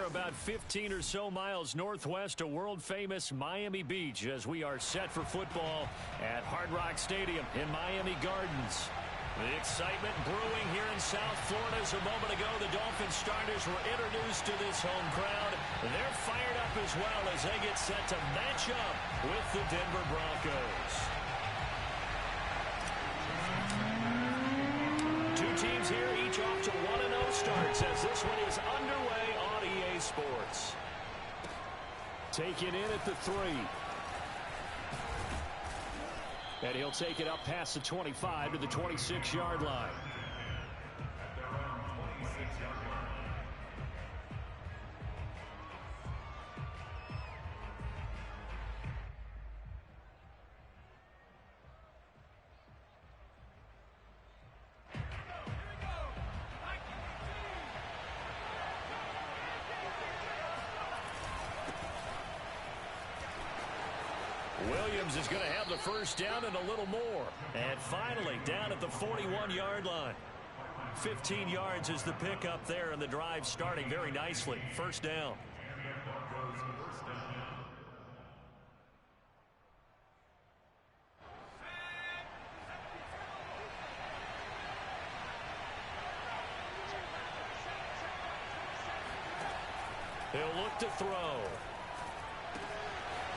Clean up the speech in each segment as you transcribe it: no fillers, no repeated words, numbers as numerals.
about 15 or so miles northwest of world-famous Miami Beach as we are set for football at Hard Rock Stadium in Miami Gardens. The excitement brewing here in South Florida as a moment ago the Dolphins starters were introduced to this home crowd. They're fired up as well as they get set to match up with the Denver Broncos. Two teams here, each off to 1-0 starts as this one is underway on EA Sports. Taken in at the 3. And he'll take it up past the 25 to the 26-yard line. Williams is going to have the first down and a little more. And finally, down at the 41-yard line. 15 yards is the pickup there, and the drive starting very nicely. First down. He'll look to throw.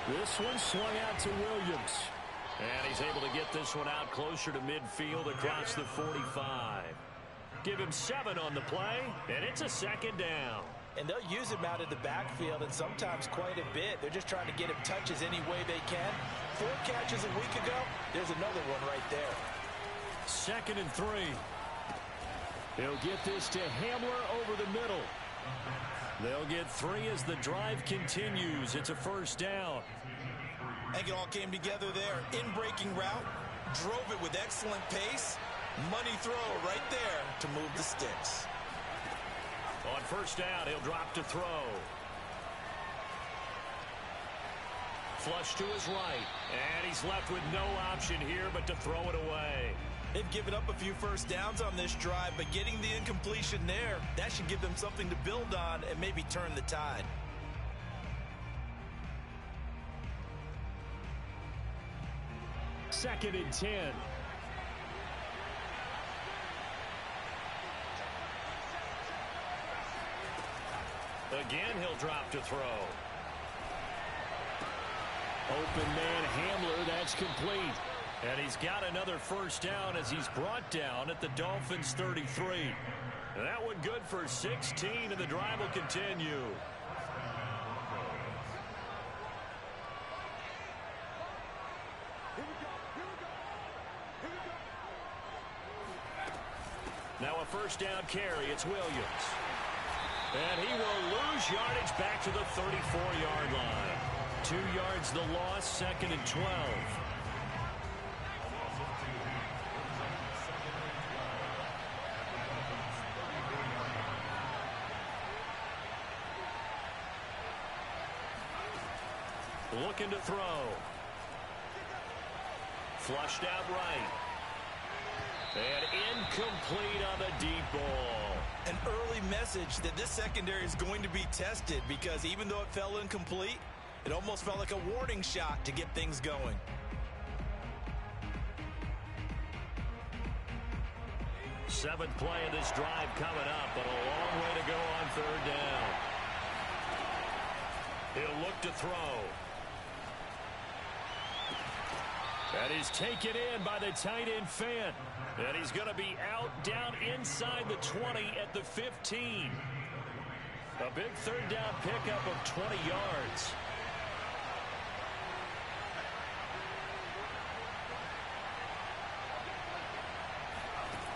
This one swung out to Williams. And he's able to get this one out closer to midfield across the 45. Give him 7 on the play, and it's a second down. And they'll use him out in the backfield, and sometimes quite a bit. They're just trying to get him touches any way they can. 4 catches a week ago, there's another one right there. 2nd and 3. He'll get this to Hamler over the middle. They'll get 3 as the drive continues. It's a first down. I think it all came together there. In-breaking route, drove it with excellent pace. Money throw right there to move the sticks. On first down, he'll drop to throw. Flush to his right. And he's left with no option here but to throw it away. They've given up a few first downs on this drive, but getting the incompletion there, that should give them something to build on and maybe turn the tide. Second and 10. Again, he'll drop to throw. Open man Hamler, that's complete. And he's got another first down as he's brought down at the Dolphins' 33. That one good for 16, and the drive will continue. Now a first down carry. It's Williams. And he will lose yardage back to the 34-yard line. 2 yards the loss, 2nd and 12. Looking to throw. Flushed out right. And incomplete on the deep ball. An early message that this secondary is going to be tested because even though it fell incomplete, it almost felt like a warning shot to get things going. Seventh play of this drive coming up, but a long way to go on 3rd down. He'll look to throw. That is taken in by the tight end Fant. And he's going to be out down inside the 20 at the 15. A big 3rd down pickup of 20 yards.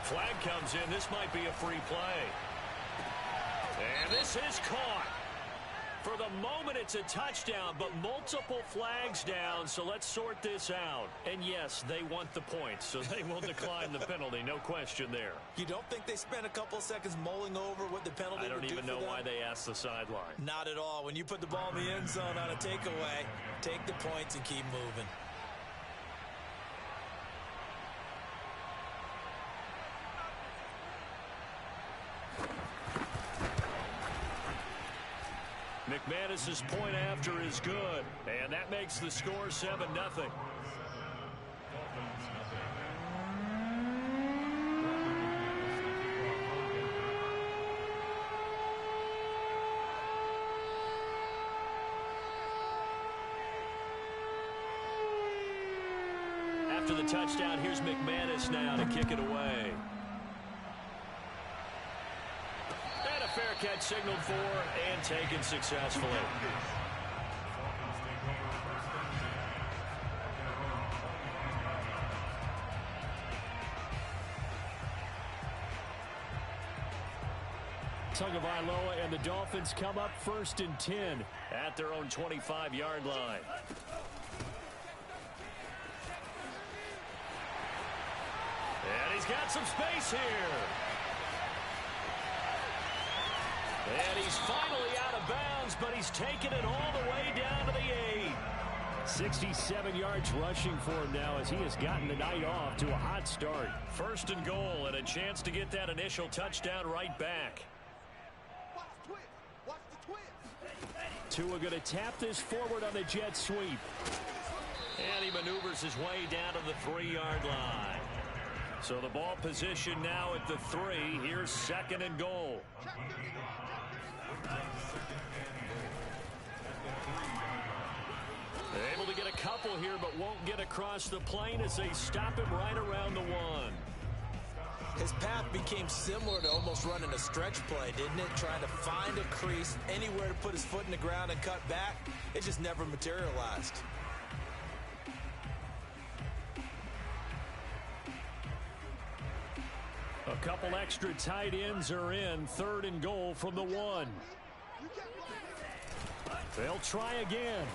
Flag comes in. This might be a free play. And this is caught. For the moment, it's a touchdown, but multiple flags down, so let's sort this out. And yes, they want the points, so they will decline the penalty, no question there. You don't think they spent a couple of seconds mulling over what the penalty would do for them? I don't even know why they asked the sideline. Not at all. When you put the ball in the end zone on a takeaway, take the points and keep moving. McManus's point after is good. And that makes the score 7-0. After the touchdown, here's McManus now to kick it away. And a fair catch signaled for and taken successfully. Tagovailoa and the Dolphins come up 1st and 10 at their own 25-yard line. And he's got some space here. And he's finally out of bounds, but he's taken it all the way down to the 8. 67 yards rushing for him now as he has gotten the night off to a hot start. 1st and goal and a chance to get that initial touchdown right back. Tua going to tap this forward on the jet sweep. And he maneuvers his way down to the 3-yard line. So the ball position now at the 3. Here's 2nd and goal. They're able to get a couple here, but won't get across the plane as they stop him right around the 1. His path became similar to almost running a stretch play, didn't it? Trying to find a crease, anywhere to put his foot in the ground and cut back. It just never materialized. A couple extra tight ends are in. 3rd and goal from the 1. They'll try again.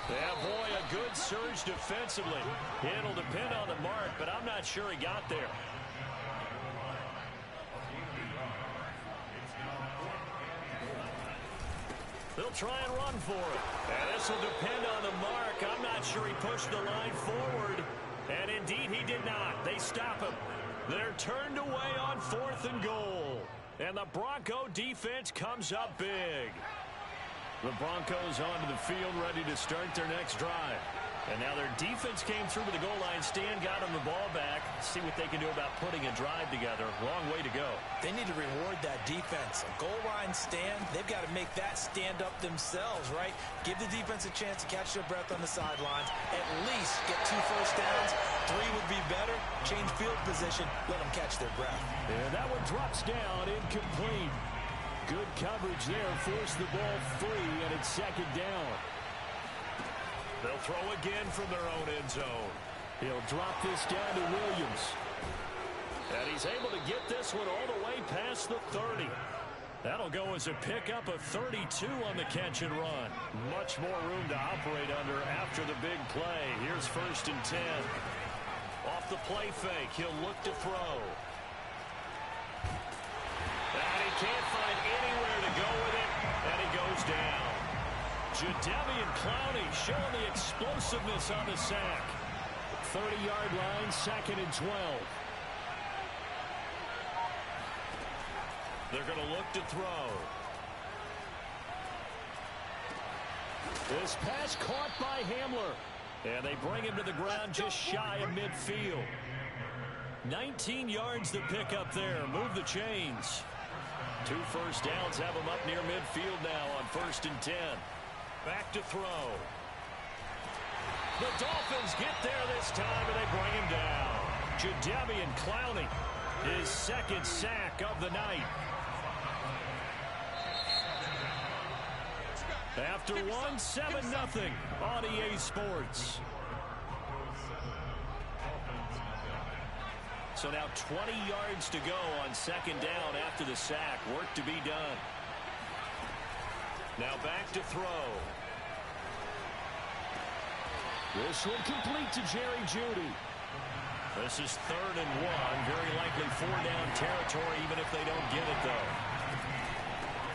Yeah, boy, a good surge defensively. It'll depend on the mark, but I'm not sure he got there. They'll try and run for it. And this will depend on the mark. I'm not sure he pushed the line forward. And indeed, he did not. They stop him. They're turned away on 4th and goal. And the Bronco defense comes up big. The Broncos onto the field ready to start their next drive. And now their defense came through with the goal line stand, got them the ball back. See what they can do about putting a drive together. Long way to go. They need to reward that defense. A goal line stand, they've got to make that stand up themselves, right? Give the defense a chance to catch their breath on the sidelines. At least get 2 first downs. 3 would be better. Change field position. Let them catch their breath. And that one drops down, incomplete. Good coverage there. Force the ball free, and it's 2nd down. They'll throw again from their own end zone. He'll drop this down to Williams. And he's able to get this one all the way past the 30. That'll go as a pickup of 32 on the catch and run. Much more room to operate under after the big play. Here's 1st and 10. Off the play fake, he'll look to throw. And he can't find anywhere to go with it, and he goes down. Jadeveon Clowney showing the explosiveness on the sack. 30-yard line, 2nd and 12. They're going to look to throw. This pass caught by Hamler. And they bring him to the ground just shy of midfield. 19 yards to pick up there. Move the chains. 2 first downs have him up near midfield now on 1st and 10. Back to throw. The Dolphins get there this time, and they bring him down. Jadeveon Clowney, his 2nd sack of the night. After 1, 7-0 on EA Sports. So now 20 yards to go on 2nd down after the sack. Work to be done. Now back to throw. This one complete to Jerry Jeudy. This is 3rd and 1. Very likely 4-down territory, even if they don't get it, though.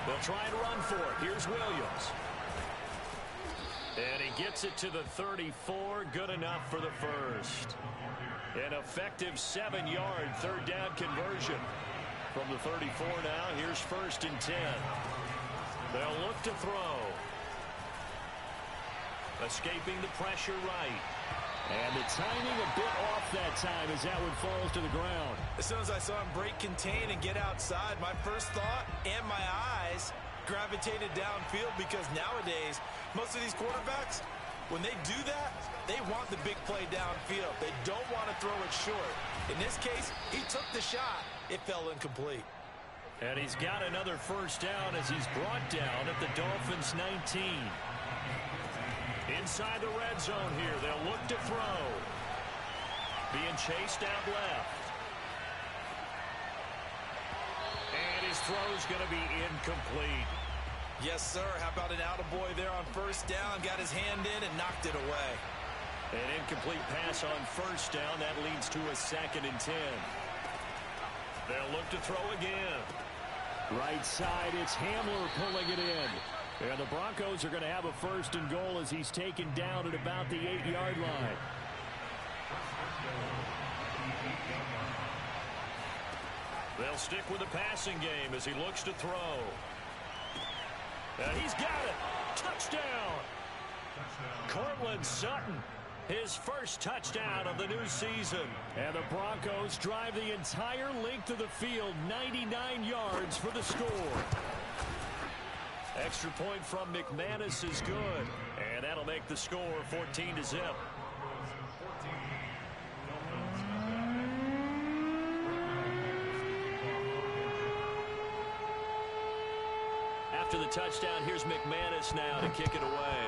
They'll try and run for it. Here's Williams. And he gets it to the 34. Good enough for the first. An effective 7-yard 3rd down conversion. From the 34 now, here's 1st and 10. They'll look to throw. Escaping the pressure right. And the timing a bit off that time as that one falls to the ground. As soon as I saw him break contain and get outside, my first thought and my eyes gravitated downfield, because nowadays, most of these quarterbacks, when they do that, they want the big play downfield. They don't want to throw it short. In this case, he took the shot. It fell incomplete. And he's got another first down as he's brought down at the Dolphins' 19. Inside the red zone here, they'll look to throw. Being chased out left. And his throw's going to be incomplete. Yes, sir. How about an attaboy there on first down? Got his hand in and knocked it away. An incomplete pass on first down. That leads to a 2nd and 10. They'll look to throw again. Right side, it's Hamler pulling it in. And the Broncos are going to have a 1st and goal as he's taken down at about the 8-yard line. They'll stick with the passing game as he looks to throw. And he's got it. Touchdown. Cortland Sutton, his first touchdown of the new season. And the Broncos drive the entire length of the field, 99 yards for the score. Extra point from McManus is good. And that'll make the score 14-0. After the touchdown, here's McManus now to kick it away.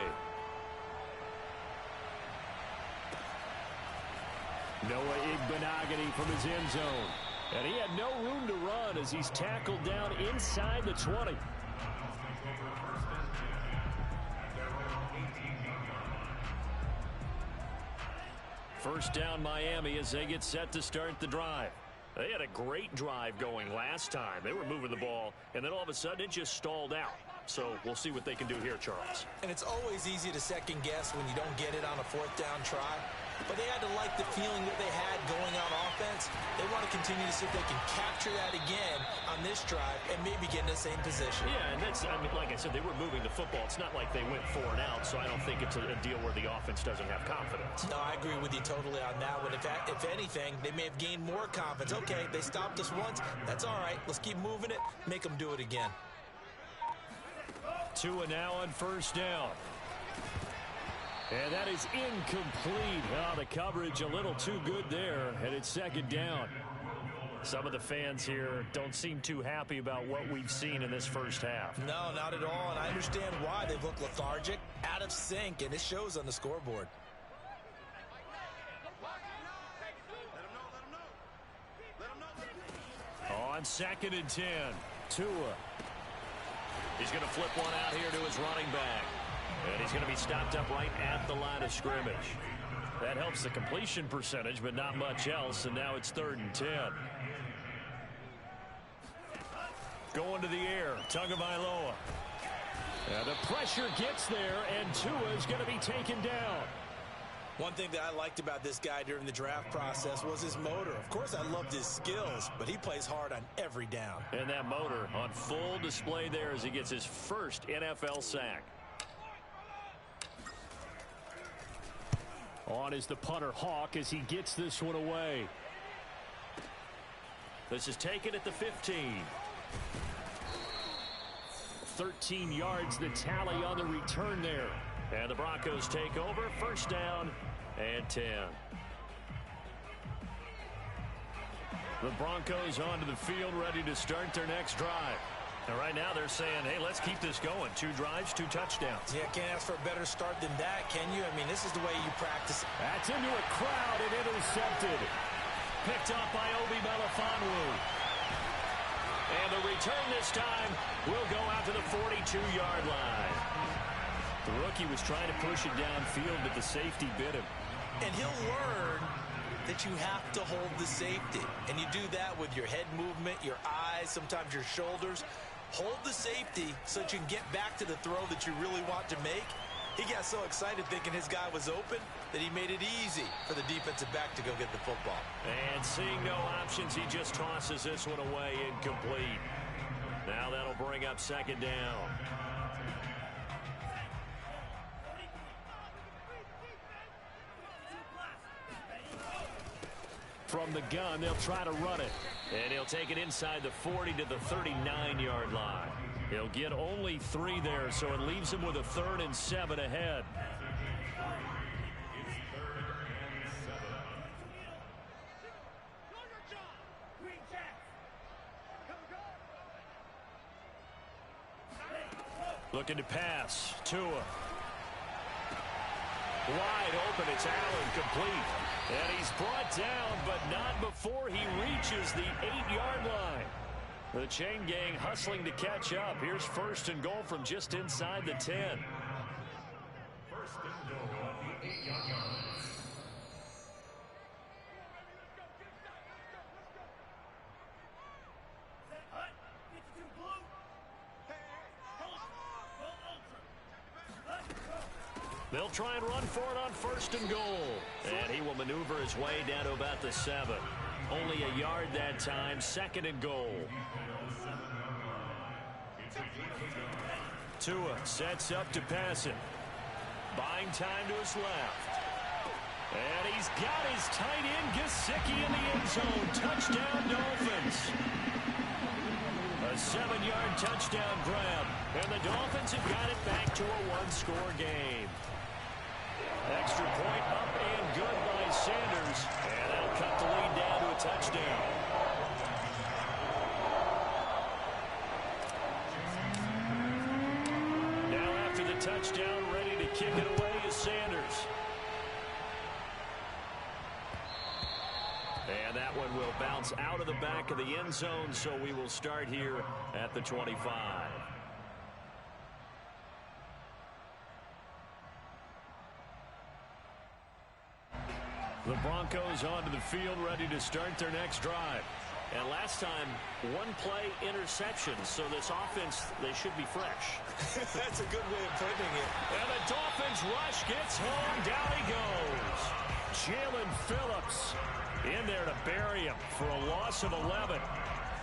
Noah Igbenogany from his end zone. And he had no room to run as he's tackled down inside the 20. First down Miami as they get set to start the drive. They had a great drive going last time. They were moving the ball, and then all of a sudden it just stalled out. So we'll see what they can do here, Charles. And it's always easy to second guess when you don't get it on a 4th down try. But they had to like the feeling that they had going on offense. They want to continue to see if they can capture that again on this drive and maybe get in the same position. Yeah, and that's, I mean, like I said, they were moving the football. It's not like they went 4 and out, so I don't think it's a deal where the offense doesn't have confidence. No, I agree with you totally on that one. If anything, they may have gained more confidence. Okay, they stopped us once. That's all right. Let's keep moving it. Make them do it again. Tua now on first down. And that is incomplete. Oh, the coverage a little too good there, and it's 2nd down. Some of the fans here don't seem too happy about what we've seen in this first half. No, not at all, and I understand why. They look lethargic, out of sync, and it shows on the scoreboard. On 2nd and 10, Tua. He's going to flip one out here to his running back. And he's going to be stopped up right at the line of scrimmage. That helps the completion percentage, but not much else. And now it's 3rd and 10. Going to the air, Tagovailoa. And the pressure gets there, and Tua is going to be taken down. One thing that I liked about this guy during the draft process was his motor. Of course, I loved his skills, but he plays hard on every down. And that motor on full display there as he gets his first NFL sack. On is the punter Hawk as he gets this one away. This is taken at the 15. 13 yards the tally on the return there. And the Broncos take over. First down and 10. The Broncos onto the field ready to start their next drive. And right now they're saying, hey, let's keep this going. 2 drives, 2 touchdowns. Yeah, can't ask for a better start than that, can you? I mean, this is the way you practice. That's into a crowd and intercepted. Picked up by Obi Melifonwu. And the return this time will go out to the 42-yard line. The rookie was trying to push it downfield, but the safety bit him. And he'll learn that you have to hold the safety. And you do that with your head movement, your eyes, sometimes your shoulders. Hold the safety so that you can get back to the throw that you really want to make. He got so excited thinking his guy was open that he made it easy for the defensive back to go get the football. And seeing no options, he just tosses this one away incomplete. Now that'll bring up 2nd down. from the gun. They'll try to run it. And he'll take it inside the 40 to the 39-yard line. He'll get only 3 there, so it leaves him with a 3rd and 7 ahead. Looking to pass. Tua. Wide open. It's Allen, complete. And he's brought down, but not before he reaches the 8-yard line. The chain gang hustling to catch up. Here's 1st and goal from just inside the 10. 1st and goal on the 8-yard line. They'll try and run for it on 1st and goal. And he will maneuver his way down to about the 7. Only a yard that time. 2nd and goal. Tua sets up to pass it. Buying time to his left. And he's got his tight end Gesicki in the end zone. Touchdown Dolphins. A 7-yard touchdown grab. And the Dolphins have got it back to a 1-score game. Extra point up and good by Sanders. And that'll cut the lead down to a touchdown. Now after the touchdown, ready to kick it away is Sanders. And that one will bounce out of the back of the end zone, so we will start here at the 25. The Broncos onto the field, ready to start their next drive. And last time, 1-play interception, so this offense, they should be fresh. That's a good way of putting it. And the Dolphins rush gets home. Down he goes. Jalen Phillips in there to bury him for a loss of 11.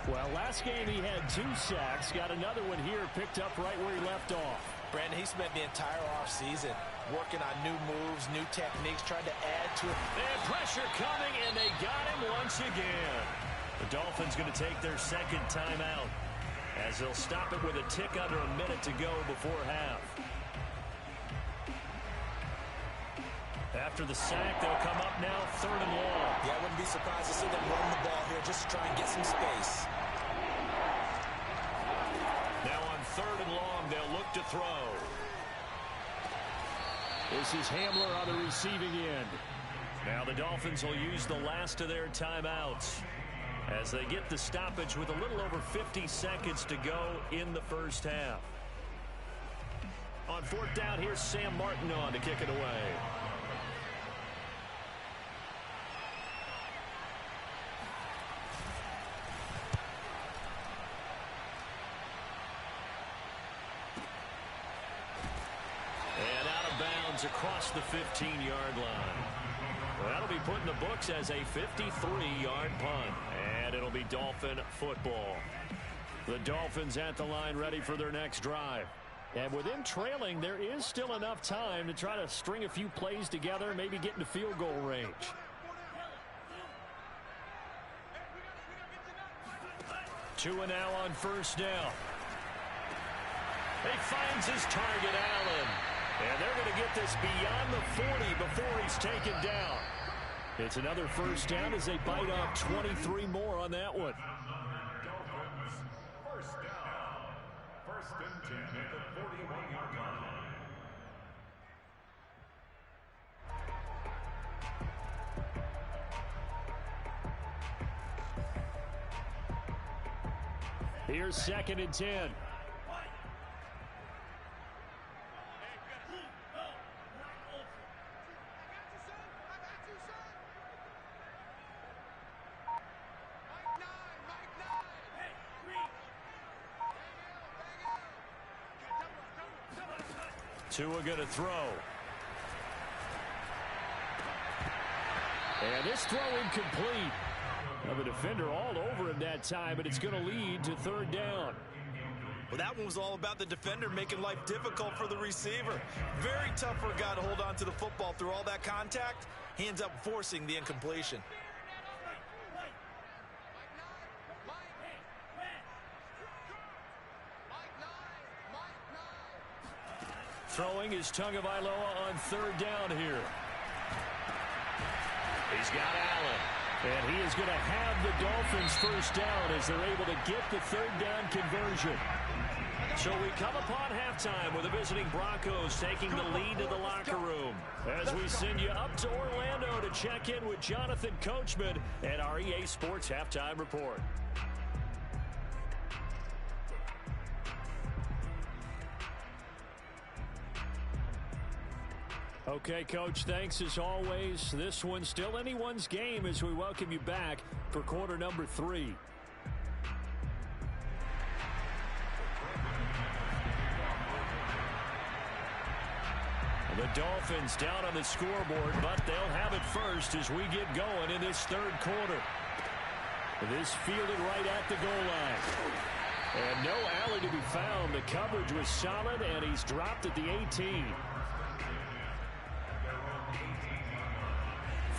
Well, last game he had 2 sacks. Got another one here, picked up right where he left off. Brandon, he spent the entire offseason working on new moves, new techniques, trying to add to it. And pressure coming, and they got him once again. The Dolphins going to take their 2nd timeout as they'll stop it with a tick under a minute to go before half. After the sack, they'll come up now 3rd and long. Yeah, I wouldn't be surprised to see them run the ball here just to try and get some space. Now on 3rd and long, they'll look to throw. This is Hamler on the receiving end. Now the Dolphins will use the last of their timeouts as they get the stoppage with a little over 50 seconds to go in the first half. On 4th down, here's Sam Martin on to kick it away. Across the 15-yard line. Well, that'll be put in the books as a 53-yard punt, and it'll be Dolphin football. The Dolphins at the line, ready for their next drive. And with them trailing, there is still enough time to try to string a few plays together, maybe get into field goal range. Tua now on 1st down. He finds his target, Allen. And they're going to get this beyond the 40 before he's taken down. It's another 1st down as they bite off 23 more on that one. Dolphins, 1st down. 1st and 10 at the 41-yard line. Here's 2nd and 10. Tua going to throw. And this throw incomplete. Now the defender all over him that time, but it's going to lead to 3rd down. Well, that one was all about the defender making life difficult for the receiver. Very tough for a guy to hold on to the football through all that contact. He ends up forcing the incompletion. Throwing is Tagovailoa on third down here. He's got Allen. And he is going to have the Dolphins first down as they're able to get the third down conversion. So we come upon halftime with the visiting Broncos taking the lead to the locker room. As we send you up to Orlando to check in with Jonathan Coachman and our EA Sports Halftime Report. Okay, Coach, thanks as always. This one's still anyone's game as we welcome you back for quarter number 3. The Dolphins down on the scoreboard, but they'll have it first as we get going in this third quarter. This fielded right at the goal line. And no alley to be found. The coverage was solid, and he's dropped at the 18.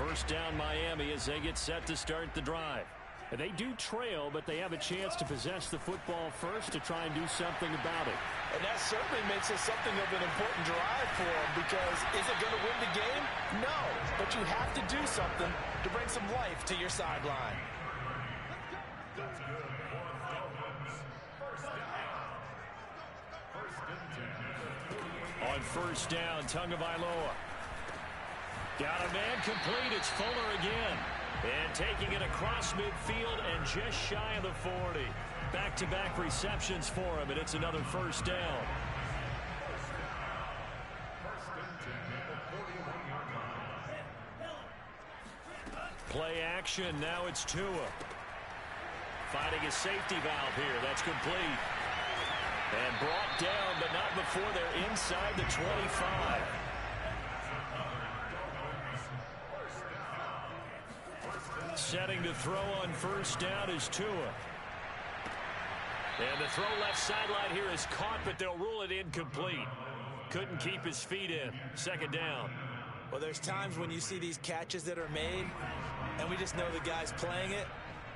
First down Miami as they get set to start the drive. And they do trail, but they have a chance to possess the football first to try and do something about it. And that certainly makes it something of an important drive for them, because is it going to win the game? No, but you have to do something to bring some life to your sideline. On first down, Tagovailoa. Got a man complete. It's Fuller again. And taking it across midfield and just shy of the 40. Back-to-back receptions for him, and it's another first down. Play action. Now it's Tua. Finding a safety valve here. That's complete. And brought down, but not before they're inside the 25. Setting to throw on first down is Tua. And the throw left sideline here is caught, but they'll rule it incomplete. Couldn't keep his feet in. Second down. Well, there's times when you see these catches that are made, and we just know the guys playing it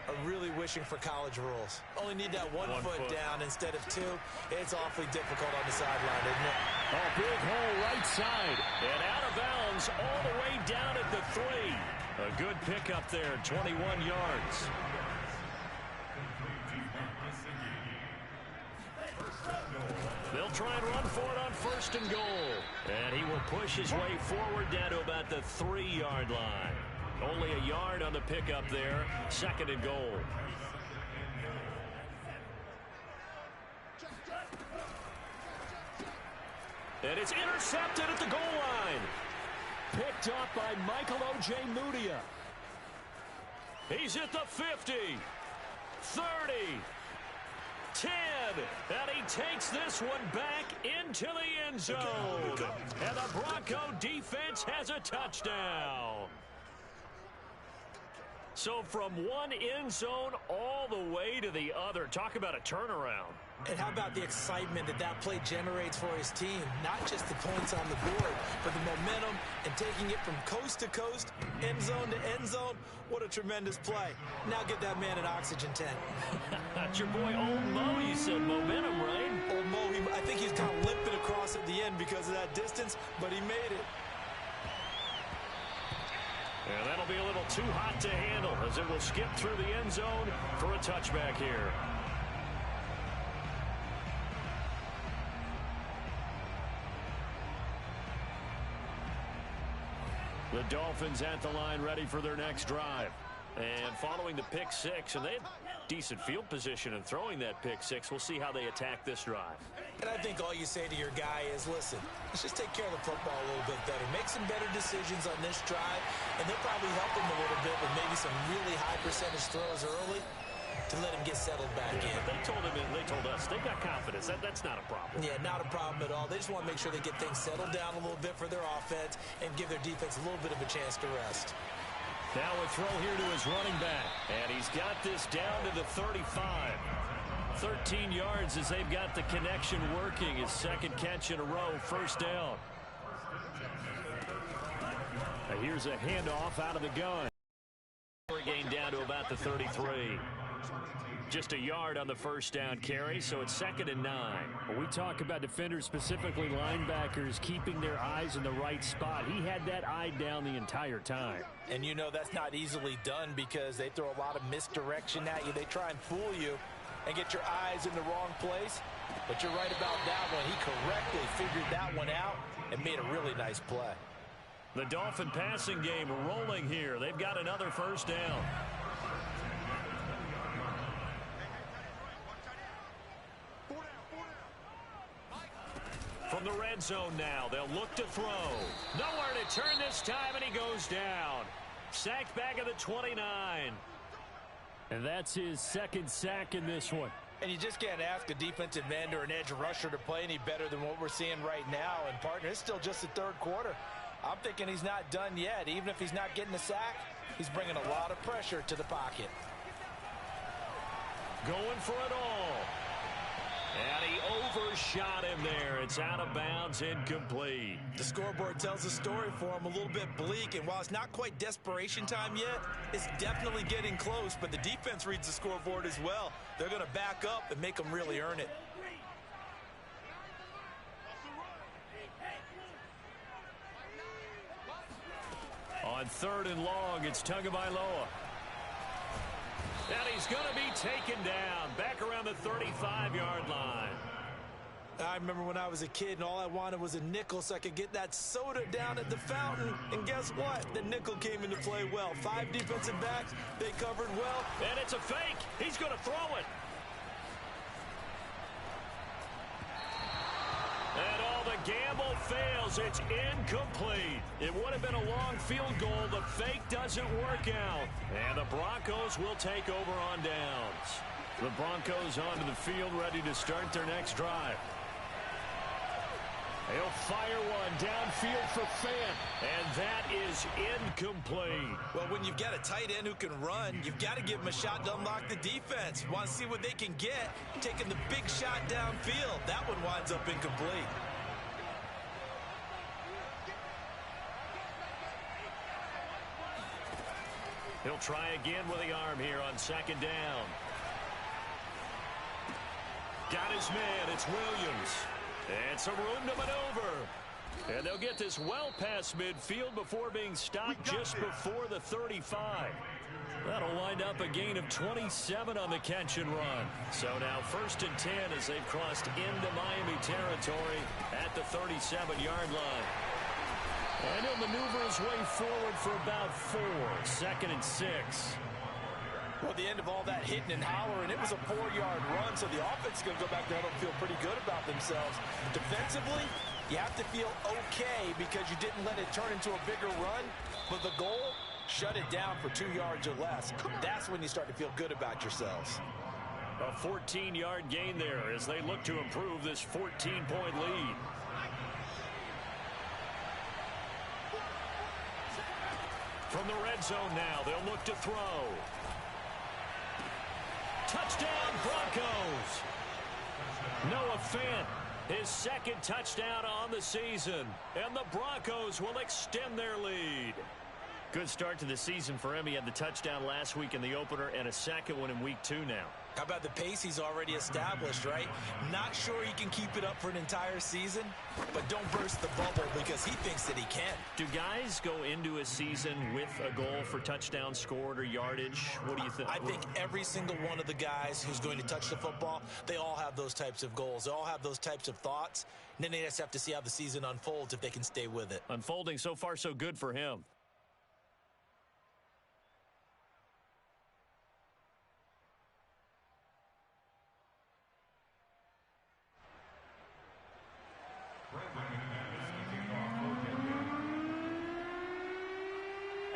are really wishing for college rules. Only need that one foot down instead of 2. It's awfully difficult on the sideline, isn't it? Oh, big hole right side. And out of bounds all the way down at the 3. A good pickup there, 21 yards. They'll try and run for it on first and goal. And he will push his way forward down to about the 3-yard line. Only a yard on the pickup there. Second and goal. And it's intercepted at the goal line. Picked up by Michael Ojemudia. He's at the 50, 30, 10, and he takes this one back into the end zone. And the Bronco defense has a touchdown. So from one end zone all the way to the other. Talk about a turnaround. And how about the excitement that that play generates for his team? Not just the points on the board, but the momentum and taking it from coast to coast, end zone to end zone. What a tremendous play. Now get that man an oxygen tank. That's your boy Old Mo. You said momentum, right? Old Mo, I think he's kind of limping across at the end because of that distance, but he made it. And that'll be a little too hot to handle as it will skip through the end zone for a touchback here. The Dolphins at the line ready for their next drive. And following the pick 6, and they had decent field position in throwing that pick 6. We'll see how they attack this drive. And I think all you say to your guy is, listen, let's just take care of the football a little bit better. Make some better decisions on this drive, and they'll probably help him a little bit with maybe some really high percentage throws early to let him get settled back in. They told us they've got confidence. That's not a problem. Yeah, not a problem at all. They just want to make sure they get things settled down a little bit for their offense and give their defense a little bit of a chance to rest. Now a throw here to his running back. And he's got this down to the 35. 13 yards as they've got the connection working. His second catch in a row, first down. Now here's a handoff out of the gun. Gain down to about the 33. Just a yard on the first down carry, so it's 2nd and 9. When we talk about defenders, specifically linebackers, keeping their eyes in the right spot. He had that eye down the entire time. And you know that's not easily done because they throw a lot of misdirection at you. They try and fool you and get your eyes in the wrong place. But you're right about that one. He correctly figured that one out and made a really nice play. The Dolphin passing game rolling here. They've got another first down. From the red zone now, they'll look to throw. Nowhere to turn this time, and he goes down. Sacked back at the 29. And that's his 2nd sack in this one. And you just can't ask a defensive end or an edge rusher to play any better than what we're seeing right now. And, partner, it's still just the 3rd quarter. I'm thinking he's not done yet. Even if he's not getting a sack, he's bringing a lot of pressure to the pocket. Going for it all. And he overshot him there. It's out of bounds, incomplete. The scoreboard tells a story for him, a little bit bleak. And while it's not quite desperation time yet, it's definitely getting close. But the defense reads the scoreboard as well. They're going to back up and make them really earn it. On 3rd and long, it's Tagovailoa. And he's going to be taken down back around the 35-yard line. I remember when I was a kid and all I wanted was a nickel so I could get that soda down at the fountain. And guess what? The nickel came into play well. 5 defensive backs, they covered well. And it's a fake. He's going to throw it. And all the gamble fails. It's incomplete. It would have been a long field goal. The fake doesn't work out. And the Broncos will take over on downs. The Broncos onto the field, ready to start their next drive. He'll fire one downfield for Fant, and that is incomplete. Well, when you've got a tight end who can run, you've got to give him a shot to unlock the defense. Want to see what they can get, taking the big shot downfield. That one winds up incomplete. He'll try again with the arm here on 2nd down. Got his man. It's Williams. It's a room to maneuver. And they'll get this well past midfield before being stopped just before the 35. That'll wind up a gain of 27 on the catch and run. So now 1st and 10 as they've crossed into Miami territory at the 37-yard line. And he'll maneuver his way forward for about 4. 2nd and 6. Well, at the end of all that hitting and hollering, it was a 4-yard run, so the offense is going to go back there and feel pretty good about themselves. Defensively, you have to feel okay because you didn't let it turn into a bigger run, but the goal, shut it down for 2 yards or less. That's when you start to feel good about yourselves. A 14-yard gain there as they look to improve this 14-point lead. From the red zone now, they'll look to throw. Touchdown, Broncos. Noah Fant, his 2nd touchdown on the season. And the Broncos will extend their lead. Good start to the season for him. He had the touchdown last week in the opener and a 2nd one in week 2 now. How about the pace he's already established, right? Not sure he can keep it up for an entire season, but don't burst the bubble because he thinks that he can. Do guys go into a season with a goal for touchdowns scored or yardage? What do you think? I think every single one of the guys who's going to touch the football, they all have those types of goals. They all have those types of thoughts. And then they just have to see how the season unfolds if they can stay with it. Unfolding so far so good for him.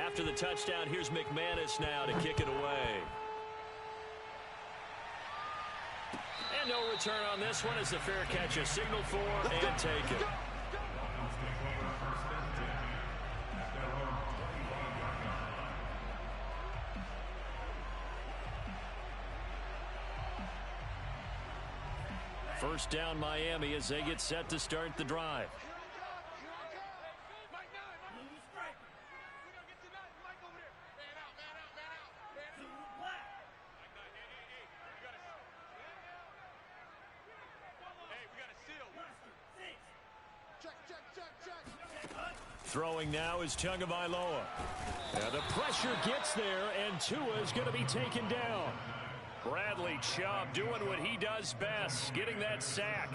After the touchdown, here's McManus now to kick it away. And no return on this one as the fair catch is signaled for and taken. First down Miami as they get set to start the drive. Throwing now is Tagovailoa. And the pressure gets there, and Tua is going to be taken down. Bradley Chubb doing what he does best, getting that sack.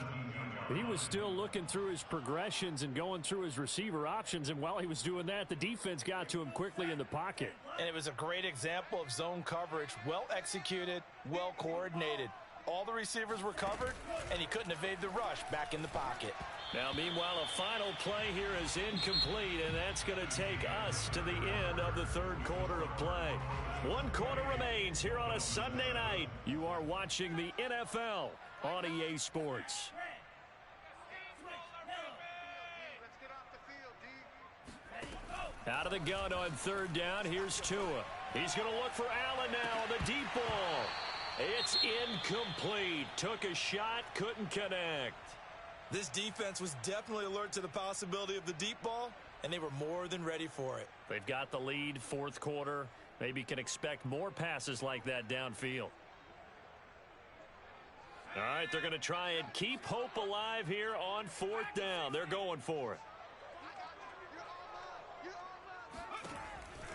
He was still looking through his progressions and going through his receiver options, and while he was doing that, the defense got to him quickly in the pocket. And it was a great example of zone coverage, well executed, well coordinated. All the receivers were covered, and he couldn't evade the rush back in the pocket. Now, meanwhile, a final play here is incomplete, and that's going to take us to the end of the third quarter of play. 1 quarter remains here on a Sunday night. You are watching the NFL on EA Sports. Out of the gun on third down, here's Tua. He's going to look for Allen now on the deep ball. It's incomplete. Took a shot, couldn't connect. This defense was definitely alert to the possibility of the deep ball, and they were more than ready for it. They've got the lead, fourth quarter. Maybe can expect more passes like that downfield. All right, they're going to try and keep hope alive here on fourth down. They're going for it.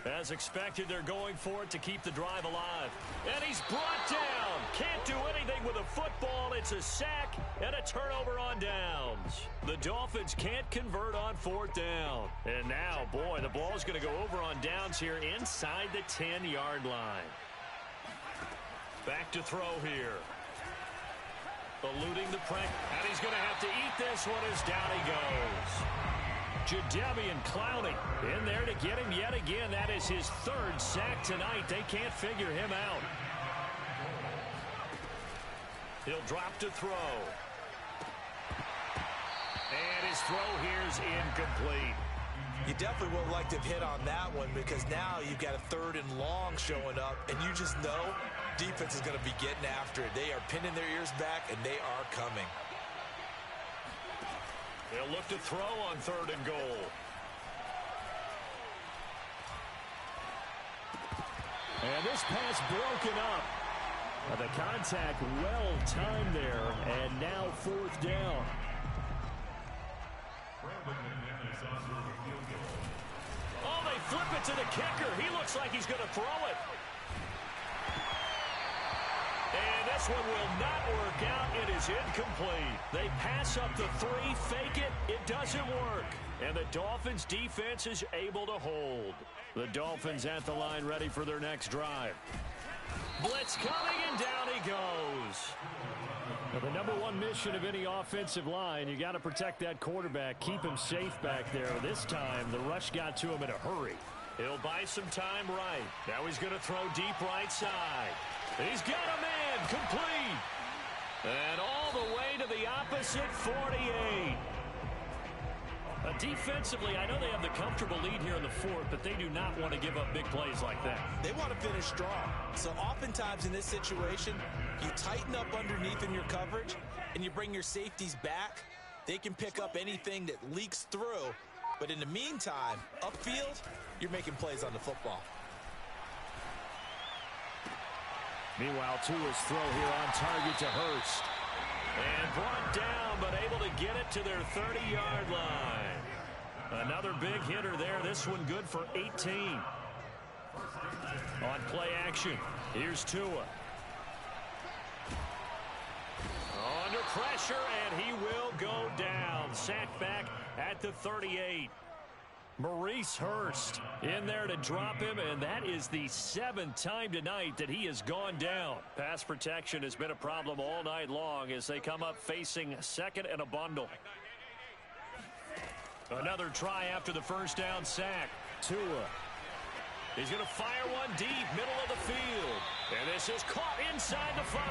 As expected, they're going for it to keep the drive alive. And he's brought down. Can't do anything with a football. It's a sack and a turnover on downs. The Dolphins can't convert on fourth down. And now, boy, the ball's going to go over on downs here inside the 10-yard line. Back to throw here. Eluding the pressure. And he's going to have to eat this one as down he goes. Jadeveon Clowney in there to get him yet again. That is his third sack tonight. They can't figure him out. He'll drop to throw. And his throw here is incomplete. You definitely would have liked to have hit on that one because now you've got a third and long showing up, and you just know defense is going to be getting after it. They are pinning their ears back, and they are coming. They'll look to throw on third and goal. And this pass broken up. The contact well timed there, and now fourth down. Oh, they flip it to the kicker. He looks like he's going to throw it. And this one will not work out. It is incomplete. They pass up the three, fake it. It doesn't work. And the Dolphins defense is able to hold. The Dolphins at the line ready for their next drive. Blitz coming, and down he goes. Now, the number one mission of any offensive line, you got to protect that quarterback, keep him safe back there. This time, the rush got to him in a hurry. He'll buy some time right. Now he's going to throw deep right side. He's got a man, complete. And all the way to the opposite 48. Defensively, I know they have the comfortable lead here in the fourth, but they do not want to give up big plays like that. They want to finish strong. So oftentimes in this situation, you tighten up underneath in your coverage, and you bring your safeties back. They can pick up anything that leaks through. But in the meantime, upfield, you're making plays on the football. Meanwhile, Tua's throw here on target to Hurst. And brought down, but able to get it to their 30-yard line. Another big hitter there. This one good for 18. On play action, here's Tua. Under pressure, and he will go down. Sacked back at the 38. Maurice Hurst in there to drop him, and that is the 7th time tonight that he has gone down. Pass protection has been a problem all night long as they come up facing second and a bundle. Another try after the first down sack. Tua. He's going to fire one deep, middle of the field. And this is caught inside the 5.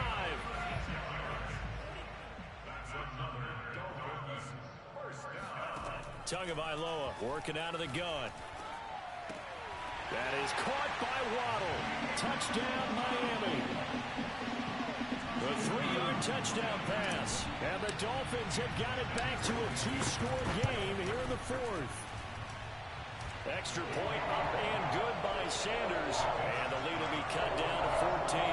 Tagovailoa working out of the gun. That is caught by Waddle. Touchdown, Miami. The 3-yard touchdown pass. And the Dolphins have got it back to a 2-score game here in the fourth. Extra point up and good by Sanders. And the lead will be cut down to 14.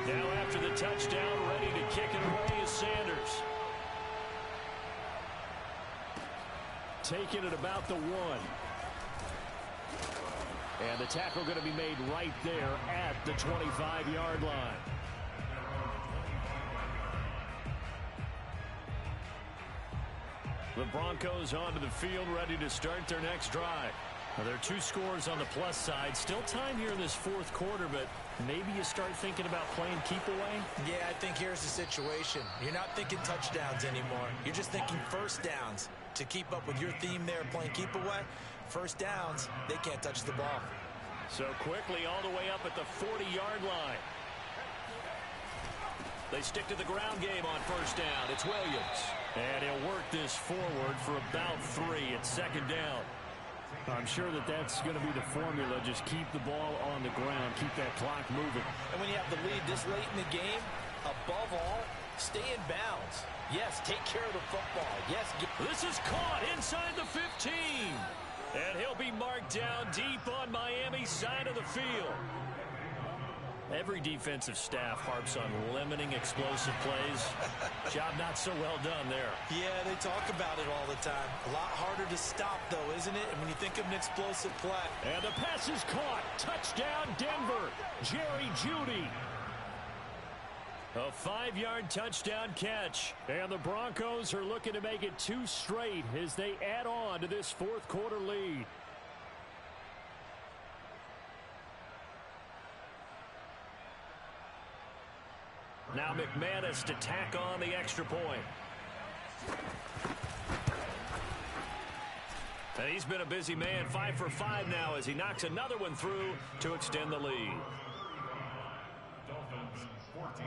Now after the touchdown, ready to kick it away is Sanders. taken at about the 1. And the tackle going to be made right there at the 25-yard line. The Broncos onto the field, ready to start their next drive. Now, there are 2 scores on the plus side. Still time here in this fourth quarter, but maybe you start thinking about playing keep away? Yeah, I think here's the situation. You're not thinking touchdowns anymore. You're just thinking first downs. To keep up with your theme there, playing keep away, first downs, they can't touch the ball. So quickly all the way up at the 40-yard line. They stick to the ground game on first down. It's Williams. And he'll work this forward for about 3. It's second down. I'm sure that that's going to be the formula. Just keep the ball on the ground. Keep that clock moving. And when you have the lead this late in the game, above all, stay in bounds. Yes, take care of the football. Yes. This is caught inside the 15. And he'll be marked down deep on Miami's side of the field. Every defensive staff harps on limiting explosive plays. Job not so well done there. Yeah, they talk about it all the time. A lot harder to stop, though, isn't it? And when you think of an explosive play. And the pass is caught. Touchdown, Denver. Jerry Jeudy. A 5-yard touchdown catch. And the Broncos are looking to make it 2 straight as they add on to this fourth quarter lead. Now McManus to tack on the extra point. And he's been a busy man, 5 for 5 now as he knocks another one through to extend the lead. Dolphins 14.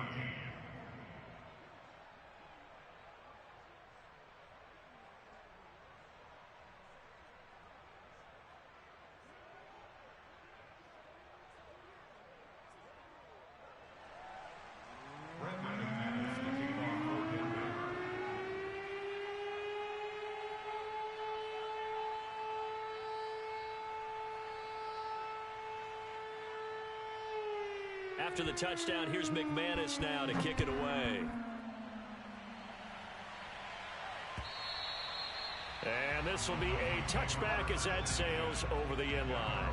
After the touchdown, here's McManus now to kick it away. And this will be a touchback as that sails over the end line.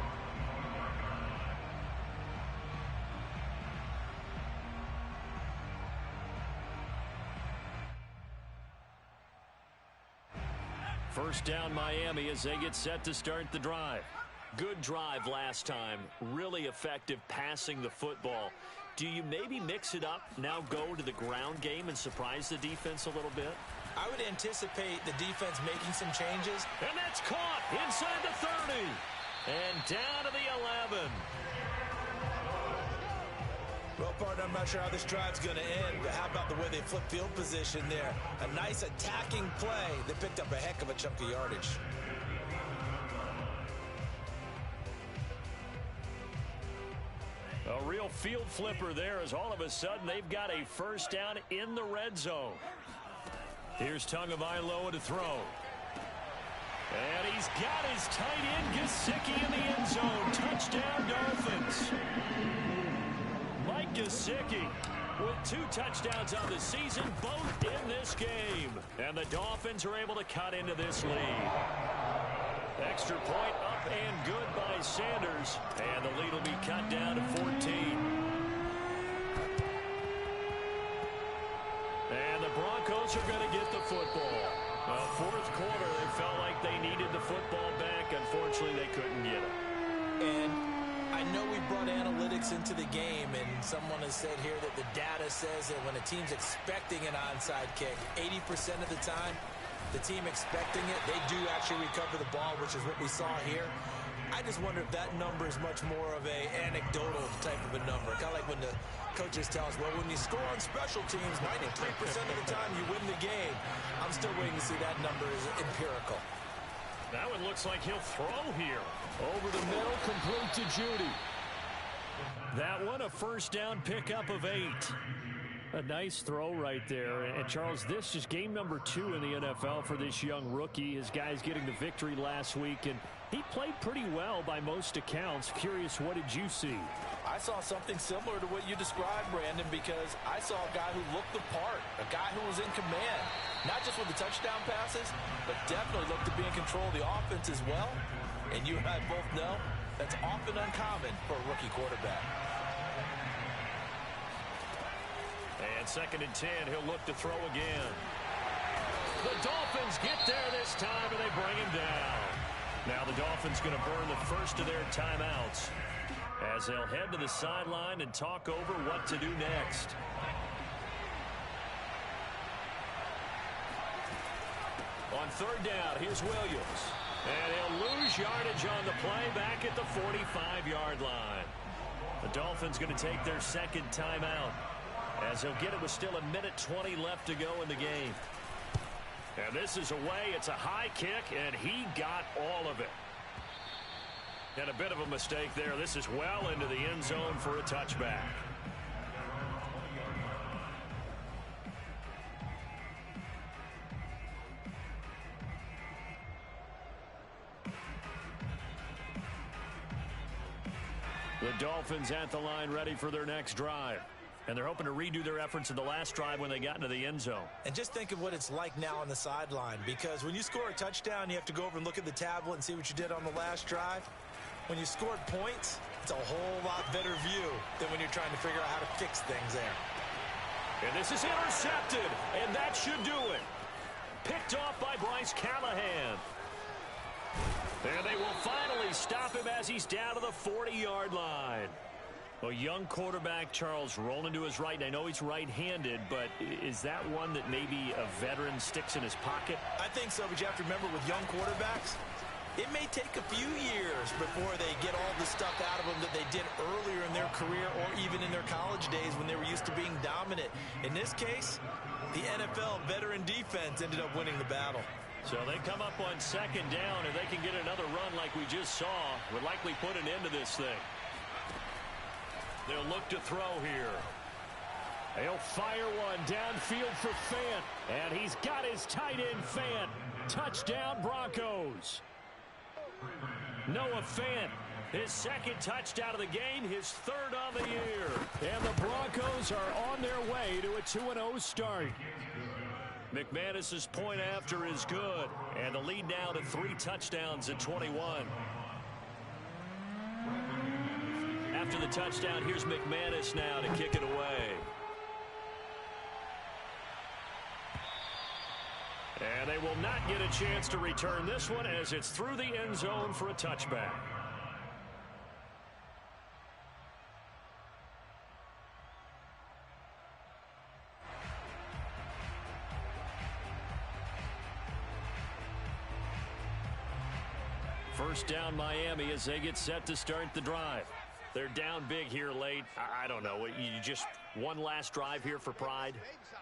First down Miami as they get set to start the drive. Good drive last time. Really effective passing the football. Do you maybe mix it up, now go to the ground game and surprise the defense a little bit? I would anticipate the defense making some changes. And that's caught inside the 30. And down to the 11. Well, partner, I'm not sure how this drive's going to end, but how about the way they flip field position there? A nice attacking play. They picked up a heck of a chunk of yardage. A real field flipper there as all of a sudden they've got a first down in the red zone. Here's Tagovailoa to throw. And he's got his tight end Gesicki in the end zone. Touchdown Dolphins. Mike Gesicki with 2 touchdowns on the season, both in this game. And the Dolphins are able to cut into this lead. Extra point up and good by Sanders. And the lead will be cut down to 14. And the Broncos are going to get the football. Fourth quarter, they felt like they needed the football back. Unfortunately, they couldn't get it. And I know we brought analytics into the game, and someone has said here that the data says that when a team's expecting an onside kick, 80% of the time, the team expecting it, they do actually recover the ball, which is what we saw here. I just wonder if that number is much more of a anecdotal type of a number. Kind of like when the coaches tell us, well, when you score on special teams, 93% of the time you win the game. I'm still waiting to see that number is empirical. That one looks like he'll throw here. Over the middle, complete to Jeudy. That one, a first down pickup of 8. A nice throw right there. And Charles, this is game number 2 in the NFL for this young rookie. His guys getting the victory last week, and he played pretty well by most accounts. Curious, what did you see? I I saw something similar to what you described, Brandon, because I saw a guy who looked the part, a guy who was in command, not just with the touchdown passes, but definitely looked to be in control of the offense as well. And you and I both know that's often uncommon for a rookie quarterback. And 2nd and 10, he'll look to throw again. The Dolphins get there this time, and they bring him down. Now the Dolphins going to burn the first of their timeouts as they'll head to the sideline and talk over what to do next. On 3rd down, here's Williams. And he'll lose yardage on the play back at the 45-yard line. The Dolphins going to take their 2nd timeout as they'll get it with still 1:20 left to go in the game. And this is away. It's a high kick, and he got all of it. And a bit of a mistake there. This is well into the end zone for a touchback. The Dolphins at the line ready for their next drive. And they're hoping to redo their efforts in the last drive when they got into the end zone. And just think of what it's like now on the sideline, because when you score a touchdown, you have to go over and look at the tablet and see what you did on the last drive. When you scored points, it's a whole lot better view than when you're trying to figure out how to fix things there. And this is intercepted, and that should do it. Picked off by Bryce Callahan. And they will finally stop him as he's down to the 40-yard line. A young quarterback, Charles, rolling to his right. And I know he's right-handed, but is that one that maybe a veteran sticks in his pocket? I think so, but you have to remember with young quarterbacks, it may take a few years before they get all the stuff out of them that they did earlier in their career or even in their college days when they were used to being dominant. In this case, the NFL veteran defense ended up winning the battle. So they come up on 2nd down, and they can get another run like we just saw. Would likely put an end to this thing. They'll look to throw here. They'll fire one downfield for Fant. And he's got his tight end, Fant. Touchdown, Broncos. Noah Fant, his 2nd touchdown of the game, his 3rd of the year. And the Broncos are on their way to a 2-0 start. McManus's point after is good. And the lead now to 3 touchdowns at 21. After the touchdown, here's McManus now to kick it away. And they will not get a chance to return this one as it's through the end zone for a touchback. First down Miami as they get set to start the drive. They're down big here late. I don't know. You just one last drive here for pride?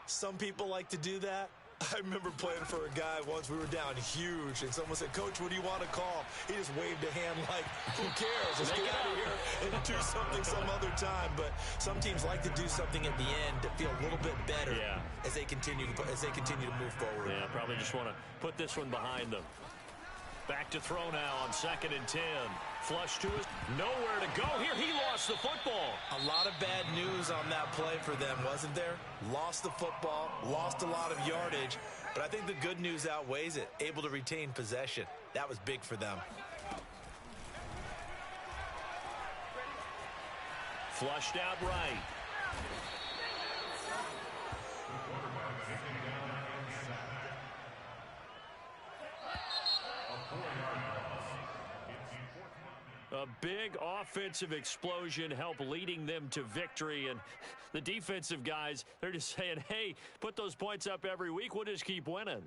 Some people like to do that. I remember playing for a guy once. We were down huge, and someone said, "Coach, what do you want to call?" He just waved a hand like, who cares? Let's get out of here and do something some other time. But some teams like to do something at the end to feel a little bit better as they continue to move forward. Yeah, probably just want to put this one behind them. Back to throw now on 2nd and 10. Flush to his. Nowhere to go here. He lost the football. A lot of bad news on that play for them, wasn't there? Lost the football, lost a lot of yardage, but I think the good news outweighs it. Able to retain possession. That was big for them. Flushed out right. A big offensive explosion helped leading them to victory. And the defensive guys, they're just saying, hey, put those points up every week. We'll just keep winning.